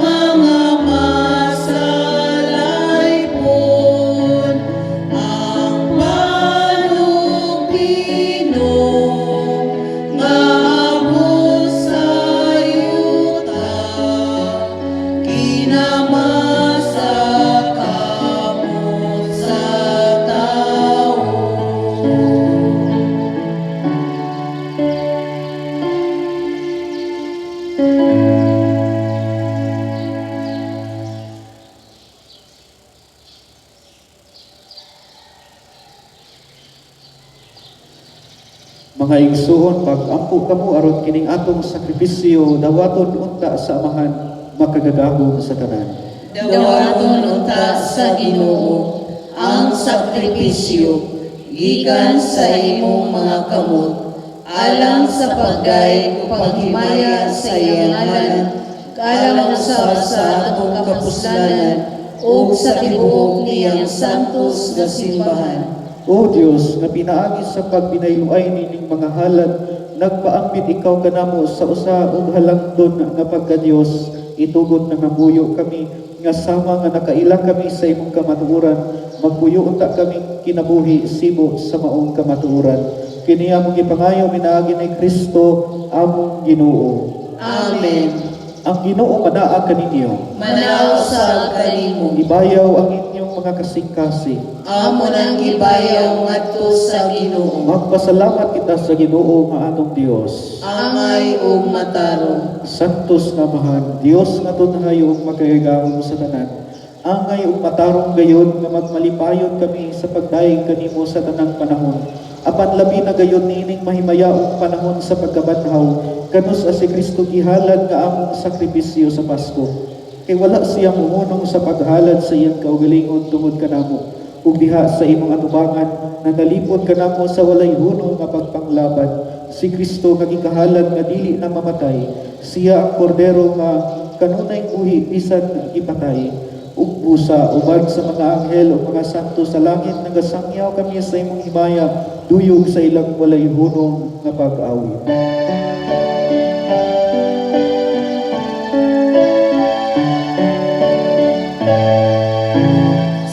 mga masalaypon, ang panupino, nga abot sa yuta, kinamasa kamot sa tao. Mga igsuon, pag-ampo kamo aron kining atong sakripisyo dawaton unta sa amahan makagagahom sa tanan. Dawaton unta sa Ginoo ang sakripisyo gikan sa imong mga kamot alang sa paggay o paghimaya sa iyang ngalan alang sa atong kapuslanan o sa tibuok niyang santos nga simbahan. O Dios, nga pinaagi sa pagpinayloay nining mga halad, nagpaambit ikaw kanamo sa usa ug halangdon nga pagka-Dios, itugot na nabuyo kami, nga sama nga nakailang kami sa imong kamatuoran, magpuyo unta kami kinabuhi sibo sa maong kamatuoran. Kini among gipangayo minaagi ni Kristo among Ginoo. Amen. Ang Ginoo manaa kaninyo. Manaw sa kanimo. Ibayaw ang inyong mga kasing-kasing. Amo nang gibayaw ngadto sa Ginoo. Magpasalamat kita sa Ginoo nga atong Dios. Angay ug matarong. Santos nga mahan, Dios nga tunhayo ug makahigawon sa tanan. Angay ug matarong gayon nga magmalipayon kami sa pagdaig kanimo sa tanang panahon. Apan labi na gayon niining mahimayaong panahon sa pagkabanhaw, kanus as si Kristo gihalad nga among sakripisyo sa Pasko. Kay wala siya muhunong sa paghalad sa iyang kaugalingon tungod kanamo, ug diha sa imong atubangan na nalipod kanamo sa walay hunong nga pagpanglaban. Si Kristo nga gikahalad nga dili na mamatay, siya ang kordero nga kanunay buhi bisan ipatay. Ug busa ubad sa mga anghel o mga santo sa langit nagasangyaw kami sa imong himaya, duyog sa ilang walay hunong nga pag-awit.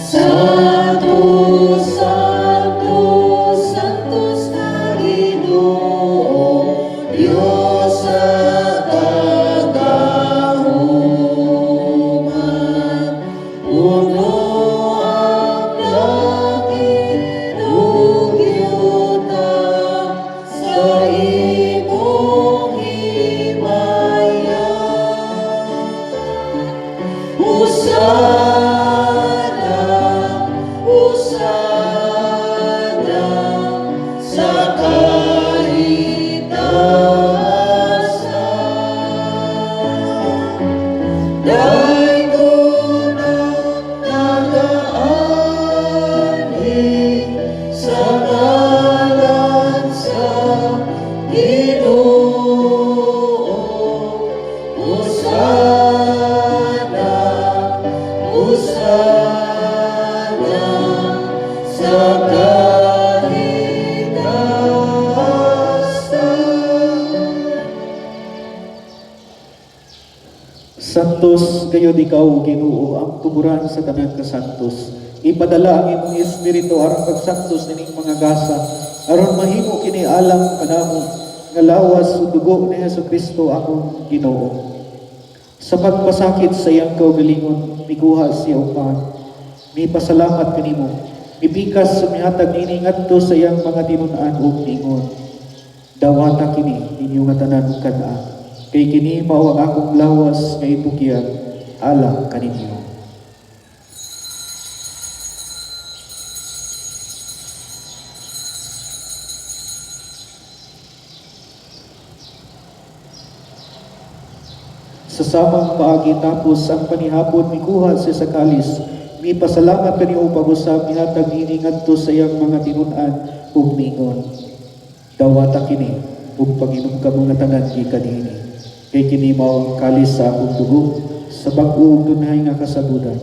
Santos, Santos, Santos Panginoon, Diyos sa kagahuman. Puno ang langit, lugyuta sa imong himaya. Husana sa kaitaasan. Dayon ang nagaani sa ngalan sa Ginoo. Husana, Husana sa kaitaasan. Santos gayud ikaw, Ginoo, ang tuburan sa tanan ka santos. Ipadala ang imong espiritu aron pagsantos nining mga gasa, aron mahimo kini alang kanamo nga lawas ug dugo ni Hesukristo akong Ginoo. Sa pagpasakit sa iyang kaugalingon, mikuha siya upahan. Mipasalamat kanimo. Mipikas sumihatag nini ngadto sa iyang mga tinun-an ug ningon. Dawata kini ninyo nga tanan kana. Kay kini mao ang akong lawas nga itugyan alang kaninyo. Sa samang paagi tapos ang panihapon mikuha siya sa kalis. Mipasalamat kaniyo pag-usab mihatag nini ngadto sa iyang mga tinun-an ug ningon. Dawata kini ug pag-inom ka mga tanan gikan niini. Kay kini mao ang kalis sa akong dugo sa bag-o ug tunay nga kasabudan.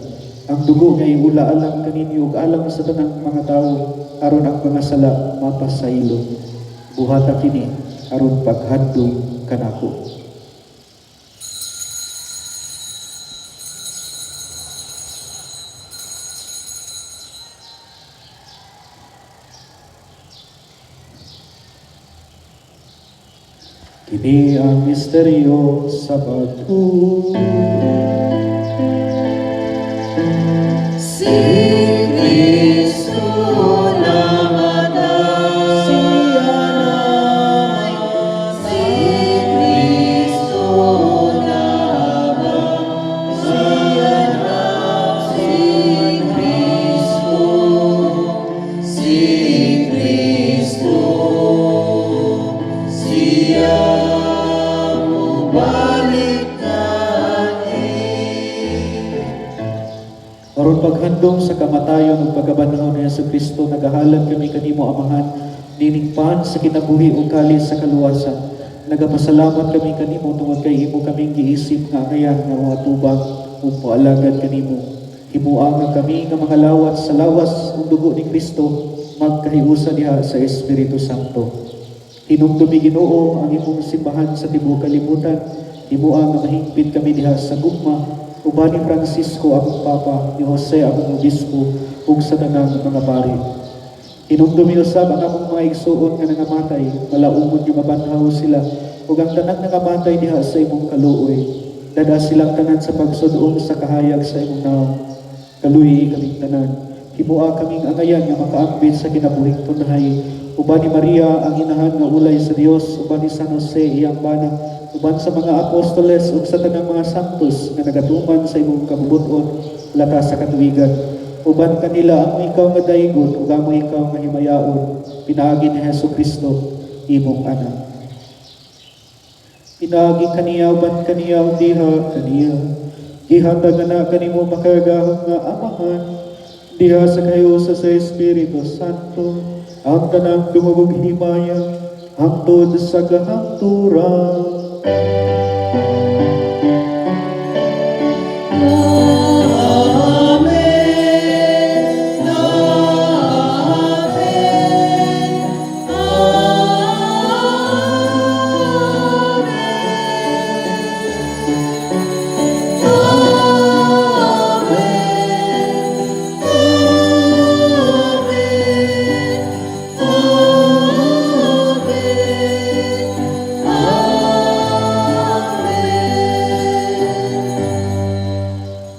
Ang dugo nga iula alang kaninyo ug alang sa tanang mga tawo aron ang mga sala mapasaylo. Buhata kini aron paghadlong kanako. Kini ang misteryo sa pag-uwi. Si Kristo namatay, si Kristo namatay, si Kristo, si Kristo, siya balik Aron paghandong sa kamatayon ug pagkabanhaw ni Jesucristo, nagahalad kami kanimo Amahan, diningpan sa kinabuhi ug kalis sa kaluwasan. Nagapasalamat kami kanimo tungod kay imo kaming giisip nga angayan nga mga tubang ug moalagad kanimo. Himuang kami nga mga lawat sa lawas ug dugo ni Kristo magkahiusa diha sa Espiritu Santo. Hinumdumi Ginoo ang imong simbahan sa tibuok kalibutan. Himuang nga mahingpit kami diha sa gugma. Uban ni Francisco akong Papa, ni Jose akong Obispo, ug sa tanang mga pari. Hinumdumi usab ang akong mga igsuon nga nangamatay, malaumon nga mabanhaw sila, ug ang tanang nangamatay diha sa imong kaluoy. Dada silang tanan sa pagsudong sa kahayag sa imong naong. Kaluyi kaming tanan. Himua kaming angayan nga makaambit sa kinabuhing tunay. Uban ni Maria ang inahan nga ulay sa Dios, uban ni San Jose iyang bana, uban sa mga apostoles ug sa tanang mga santos nga nagatuman sa imong kabubuton latas sa katuigan. Uban kanila amo ikaw nga daygon ug amo ikaw nga himayaon, pinaagi ni Hesukristo imong anak. Pinaagi kaniya uban kaniya ug diha kaniya Gihatag na kanimo makaragahon nga amahan, diha sa kayo sa Espiritu Santo, ang tanang dumugog himaya, hangtod sa kahangturan.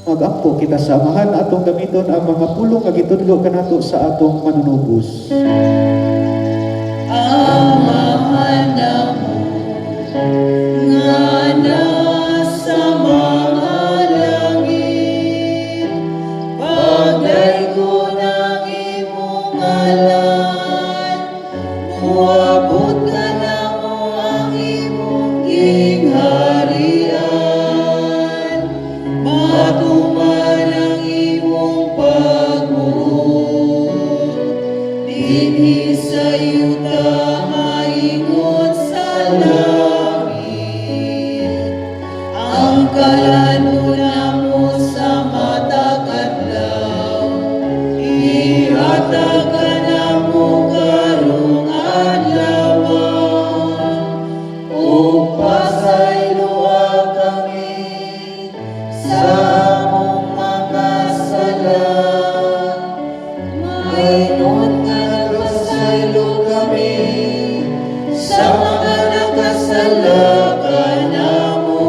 Magampo kita sa amahan atong gamiton ang mga pulong nga gitudlo kanato sa atong manunubos. Amahan namo nga nasa mga langit, pagdaygo ng imong ngalan, muabot ka namo ang imong gingharian, matuman ang imong pagbuot, dinhi sa yuta maingon sa langit. Ang kalanunan mo sa matag adlaw, ihatag ka namo karong adlaw, ug pasayloa kami sa among mga sala. Mayroon nga nagpasaylo kami sa mga nagkasala kanamo,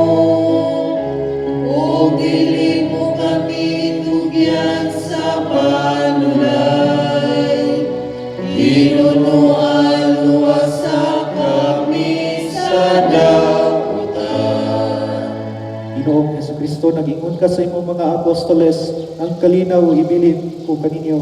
ug dili mo kami tugyan sa panulay, hinunuan-luwasa kami sa daputan. Ginoong Jesucristo, nag-ingon ka sa imong mga apostoles, ang kalinaw ibilin ko kaninyo,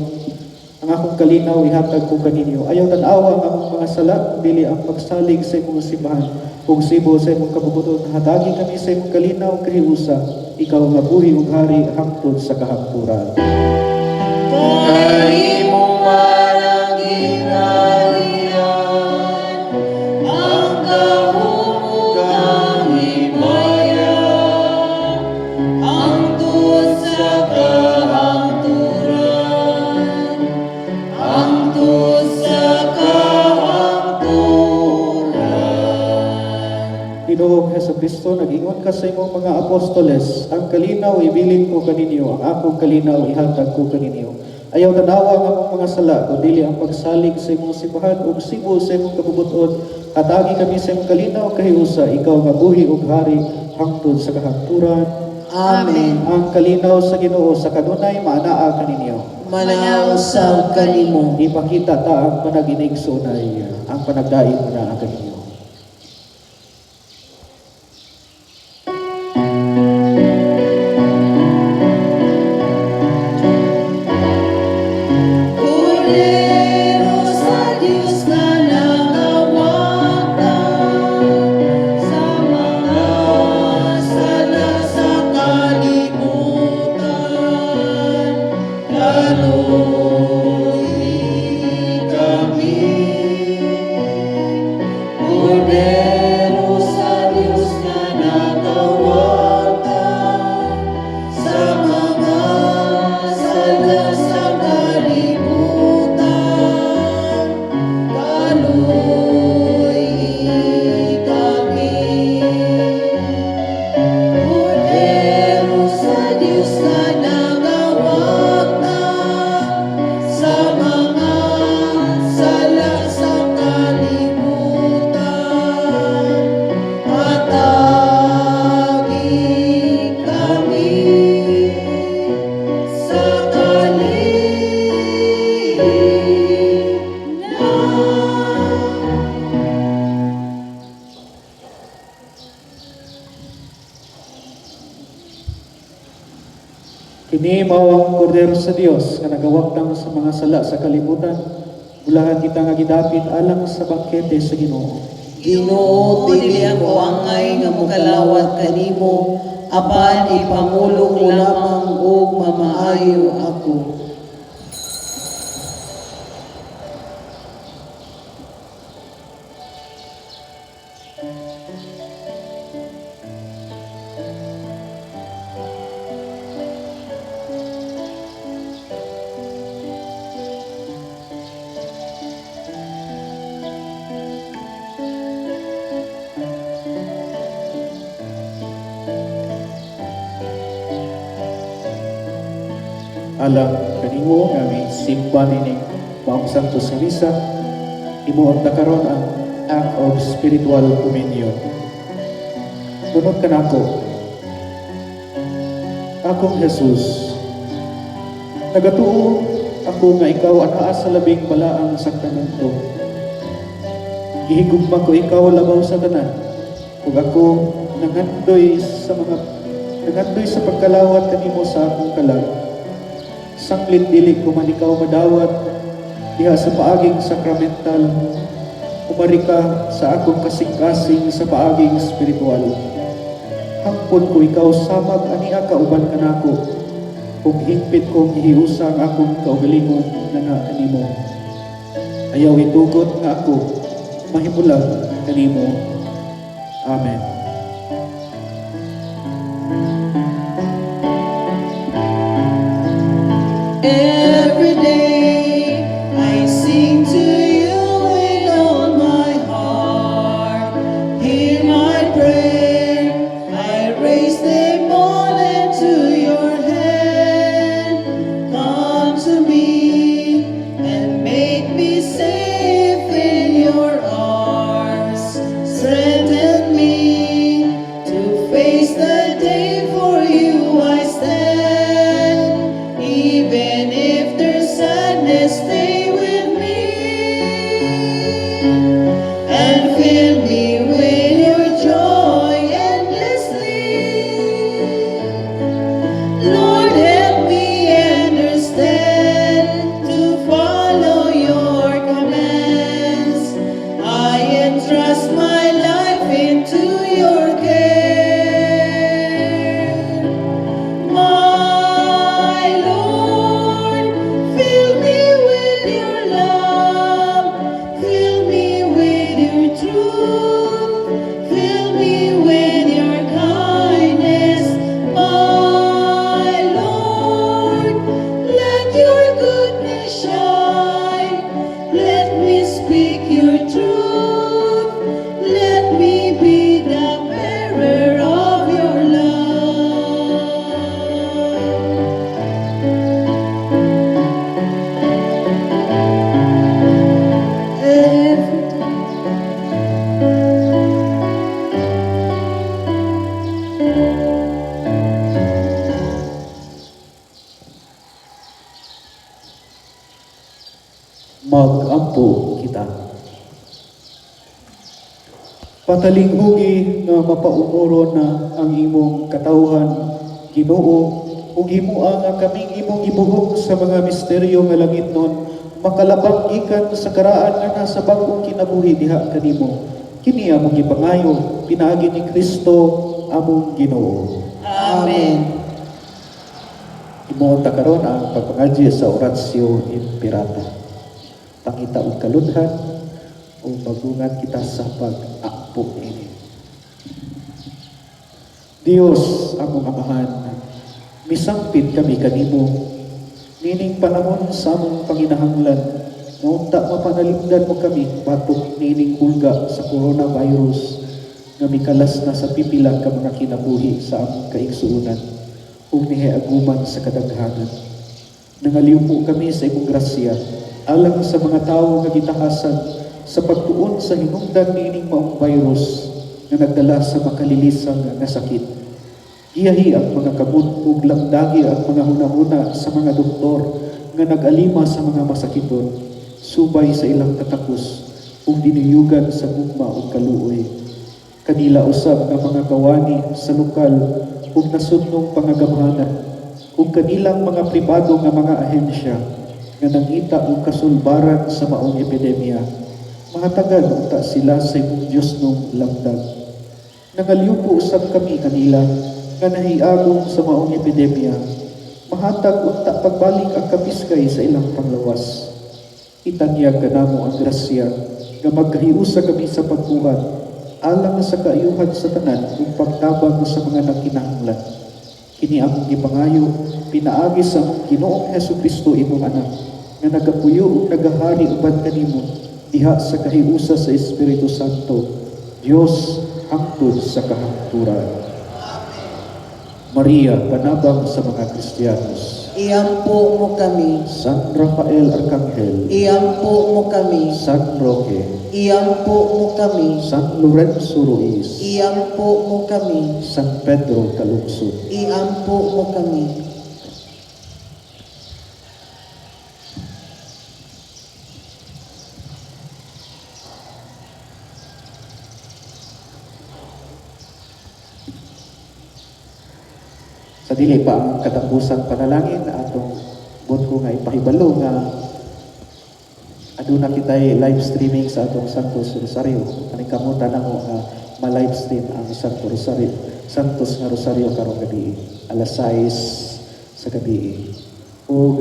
ang akong kalinaw ihatag ko kaninyo. Ayaw tanawa ang akong mga sala, dili ang pagsalig sa imong simbahan, ug sibo sa imong kabubuton. Hatagi kami sa imong kalinaw kahiusa, ikaw nga buhi ug hari hangtod sa kahangturan. Kanimo man ang gingharian, ang kahumugang himaya, hangtod sa kahangturan, hangtod sa kahangturan. Ginoong Jesucristo, nag-ingon ka sa imong mga apostoles, ang kalinaw ibilin ko kaninyo, ang akong kalinaw ihatag ko kaninyo. Ayaw tanawa ang akong mga sala, kung dili ang pagsalig sa imong simbahan ug sibo sa imong kabubuton. Hatagi kami sa imong kalinaw kahiusa, ikaw nga buhi ug hari hangtod sa kahangturan. Amen. Ang kalinaw sa Ginoo sa kanunay maanaa kaninyo. Manaw sa kanimo. Ipakita ta ang panaginig sunay, ang panagdaing maanaa kaninyo. Cordero sa Diyos na nangawakan sa mga sala sa kalibutan, kaluoy kami. Cordero sa Diyos na nangawakan sa mga sala sa kalibutan, kaluoy kami. Cordero sa Diyos na nangawakan sa mga sala sa kalibutan, hatagi kami sa Kini mao ang kordero sa Dios nga nagawagtang sa mga sala sa kalibutan. Bulahan kita nga gidapit alang sa bangkete sa Ginoo. Ginoo, dili ako angay nga mokalawat kanimo, apan ipamulong mo lamang og mamaayo ako. Alam kanimo nga may simba nining Maong Santo sa Misa, imuot na karon ang act of spiritual communion. Tunod ka nako. Akong Jesus, nagatuo ako nga ikaw anaa sa labing balaang sakramento. Gihigugma ko ikaw labaw sa tanan, ug ako nangandoy sa pagkalawat kanimo sa akong kalag. Sanglit dili ko man ikaw madawat diha sa paaging sakramental, umari ka sa akong kasing-kasing sa paaging spiritual. Hangpon ko ikaw samag ania kauban kanako, ug hingpit kong ihiusa ang akong kaugalingon nga kanimo. Ayaw itugot nga ako mahimulag kanimo. Amen. Every day I sing to you with all my heart. Hear my prayer, I raise them all into your hand. Come to me and make me safe in your arms. Strengthen me to face the day for you I stand. Even if there's sadness, stay with me and fill me with your joy endlessly. Lord, help me understand to follow your commands. I entrust my life into your care. My Lord, fill me with your love, fill me with your truth, fill me with your kindness. My Lord, let your goodness shine, let me speak your truth, let me be the bearer of your love. Every Mag-ampo kita. Patalinghugi nga mapaumuro na ang imong katawhan, Ginoo, ug himua nga kaming imong ibuhok sa mga misteryo nga langit nun, makalabang gikan sa karaan nga nasa bag-ong kinabuhi diha kanimo. Kini among gipangayo, pinaagi ni Kristo among Ginoo. Amen. Imuot ta karon ang pagpangadyo sa Oratio Imperata. Pangita og kaludhan o magungan kita sa pag-akpo ini. Dios among amahan, misangpit kami kanimo, nining panahon sa among panginahanglan, naunta mapanalimdan mo kami batok nining hulga sa coronavirus nga mikalas na sa pipila ka mga kinabuhi sa among kaigsuonan ug nihiaguman sa kadaghanan. Nangaliw po kami sa imong grasya alang sa mga tawo nga gitakasan sa pagtuon sa hinungdan niining maong virus nga nagdala sa makalilisang nga sakit. Iyahi ang mga kamot ug langdagi ang mga hunahuna sa mga doktor nga nag-alima sa mga masakiton, subay sa ilang katakos ug dinuyugan sa gugma ug kaluoy. Kanila usab nga mga kawani sa lokal ug nasudnong pangagamhanan ug kanilang mga pribado nga mga ahensya nga nangita og kasulbaran sa maong epidemya. Mahatagan unta sila sa imong Dios nung lamdag. Nangaliw po usab kami kanila nga nahiagong sa maong epidemya, mahatag unta pagbalik ang kapiskay sa ilang panglawas. Itanyag ka namo ang grasya nga magkahiusa kami sa pagbuhat alang sa kaayuhan sa tanan ug pagtabang sa mga nagkinahanglan. Kini among gipangayo pinaagi sa Ginoong Hesukristo imong anak nga nagapuyo ug nagahari uban kanimo diha sa kahiusa sa Espiritu Santo, Dios hangtod sa kahangturan. Maria, panabang sa mga Kristiyanos. Iampo mo kami. San Rafael Arcangel. Iampo mo kami. San Roque. Iampo mo kami. San Lorenzo Ruiz. Iampo mo kami. San Pedro Calungsod. Iampo mo kami. Sa dili pa ang katapusang panalangin atong buot ko nga ipahibalo nga aduna kitay live streaming sa atong Santos Rosario. Kaning kamutan namo nga ma-live stream ang Santos Rosario, Santos nga Rosario karong gabi alas 6 sa gabi. Ug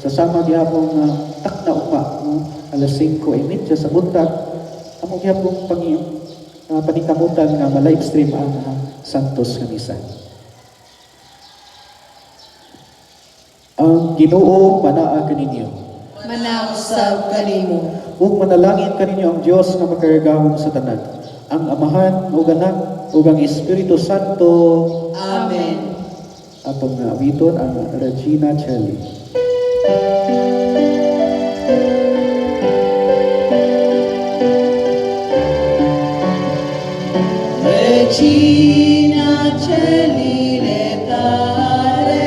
sasama gyapon nga takna ugma alas 5:30 sa buntag among gyapon panikamutan nga ma-live stream ang Santos nga misa. Ang Ginoo manaa kaninyo. Manausab kanimo. Ug manalangin kaninyo ang Dios nga makaragahom sa tanan. Ang Amahan ug Anak ug ang Espiritu Santo. Amen. Atong naawiton ang Regina Celli. Regina Celli letare.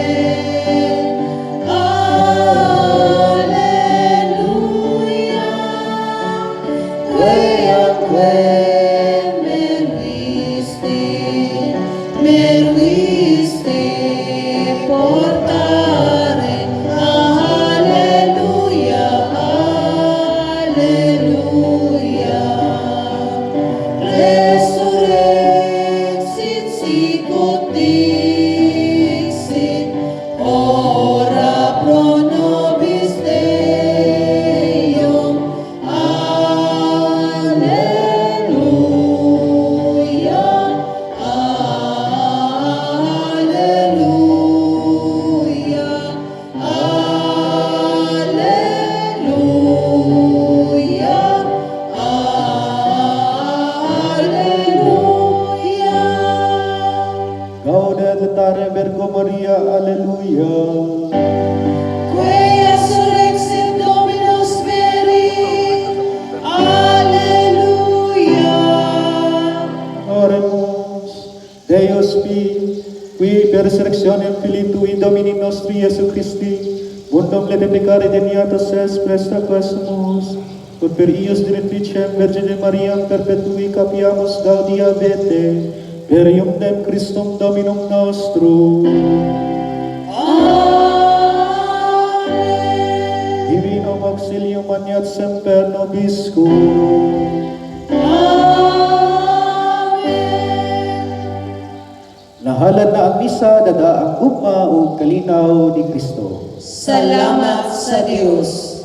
Alleluia. Quea mervisti portare. Alleluia. Alleluia. Resurrexit sicut dixit, ora pro nobis Deum. Alleluia, alleluia, alleluia, alleluia. Gaudet letare Virgo Maria, alleluia. Quea surrexit Dominus veri, alleluia. Oremus, Deus Pi, qui per resurrectionem Filii Tui Domini nostri Iesu Christi, mundum lede peccare deniatus es presta quesumus, ut per ius direttricem Virgine Mariam perpetui capiamus gaudia vete, per iumnem Christum Dominum nostrum. Amen. Divinum auxilium maniat semper nobiscum. Amen. Nahalad na ang misa, dada ang ugma o kalinaw ni Kristo. Salamat sa Diyos.